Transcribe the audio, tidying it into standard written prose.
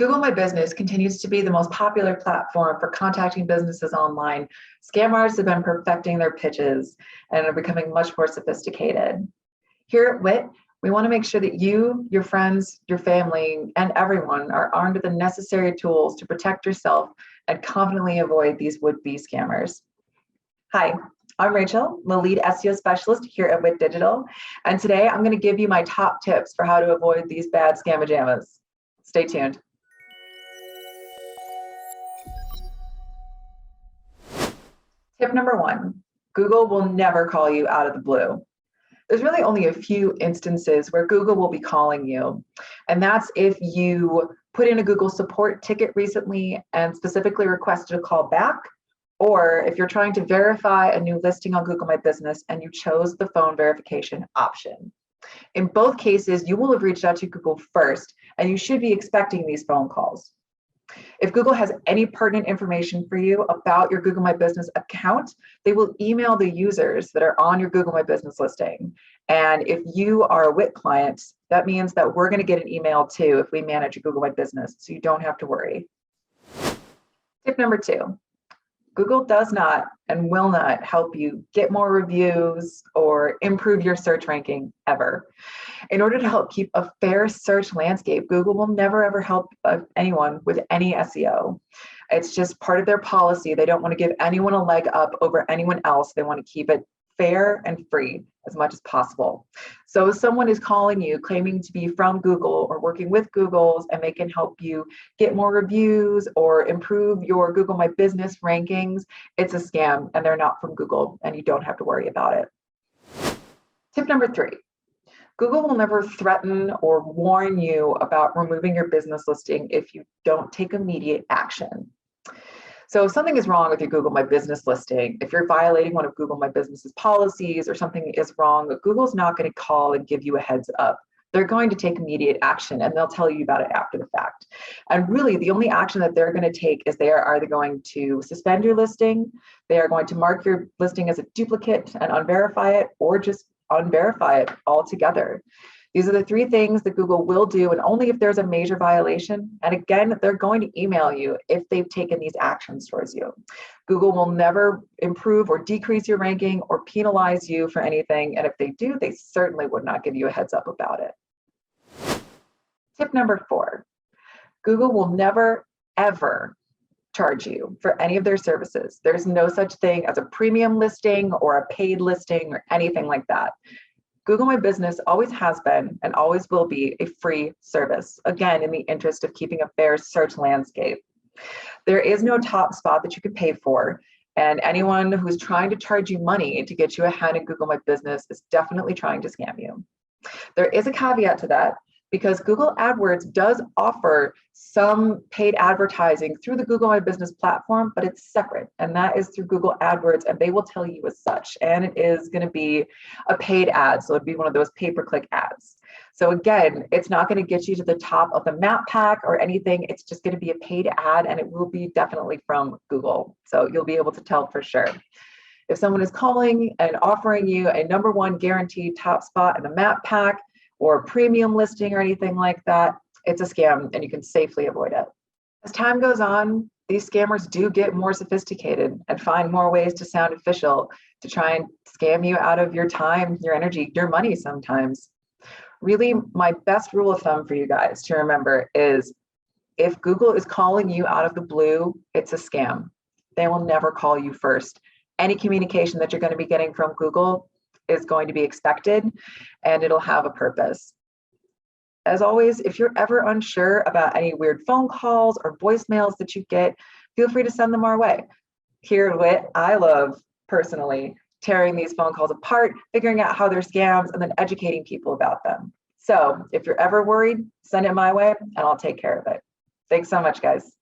As Google My Business continues to be the most popular platform for contacting businesses online, scammers have been perfecting their pitches and are becoming much more sophisticated. Here at WIT, we want to make sure that you, your friends, your family, and everyone are armed with the necessary tools to protect yourself and confidently avoid these would-be scammers. Hi, I'm Rachel, the lead SEO specialist here at WIT Digital, and today I'm going to give you my top tips for how to avoid these bad scamajamas. Stay tuned. Tip number one, Google will never call you out of the blue. There's really only a few instances where Google will be calling you, and that's if you put in a Google support ticket recently and specifically requested a call back, or if you're trying to verify a new listing on Google My Business and you chose the phone verification option. In both cases, you will have reached out to Google first, and you should be expecting these phone calls. If Google has any pertinent information for you about your Google My Business account, they will email the users that are on your Google My Business listing. And if you are a WIT client, that means that we're going to get an email too if we manage your Google My Business, so you don't have to worry. Tip number two, Google does not and will not help you get more reviews or improve your search ranking ever. In order to help keep a fair search landscape, Google will never ever help anyone with any SEO. It's just part of their policy. They don't want to give anyone a leg up over anyone else. They want to keep it fair and free as much as possible. So if someone is calling you claiming to be from Google or working with Google's and they can help you get more reviews or improve your Google My Business rankings, it's a scam and they're not from Google and you don't have to worry about it. Tip number three, Google will never threaten or warn you about removing your business listing if you don't take immediate action. So if something is wrong with your Google My Business listing, if you're violating one of Google My Business's policies or something is wrong, Google's not going to call and give you a heads up. They're going to take immediate action and they'll tell you about it after the fact. And really the only action that they're going to take is they are either going to suspend your listing, they are going to mark your listing as a duplicate and unverify it, or just unverify it altogether. These are the three things that Google will do, and only if there's a major violation. And again, they're going to email you if they've taken these actions towards you. Google will never improve or decrease your ranking or penalize you for anything. And if they do, they certainly would not give you a heads up about it. Tip number four, Google will never, ever charge you for any of their services. There's no such thing as a premium listing or a paid listing or anything like that. Google My Business always has been and always will be a free service, again, in the interest of keeping a fair search landscape. There is no top spot that you can pay for, and anyone who's trying to charge you money to get you ahead in Google My Business is definitely trying to scam you. There is a caveat to that, because Google AdWords does offer some paid advertising through the Google My Business platform, but it's separate, and that is through Google AdWords, and they will tell you as such, and it is going to be a paid ad, so it'd be one of those pay-per-click ads. So again, it's not going to get you to the top of the map pack or anything. It's just going to be a paid ad, and it will be definitely from Google, so you'll be able to tell for sure. If someone is calling and offering you a number one guaranteed top spot in the map pack, or premium listing or anything like that, it's a scam and you can safely avoid it. As time goes on, these scammers do get more sophisticated and find more ways to sound official to try and scam you out of your time, your energy, your money sometimes. Really, my best rule of thumb for you guys to remember is if Google is calling you out of the blue, it's a scam. They will never call you first. Any communication that you're going to be getting from Google is going to be expected and it'll have a purpose. As always, if you're ever unsure about any weird phone calls or voicemails that you get, feel free to send them our way. Here at WIT, I love personally tearing these phone calls apart, figuring out how they're scams, and then educating people about them. So if you're ever worried, send it my way and I'll take care of it. Thanks so much, guys.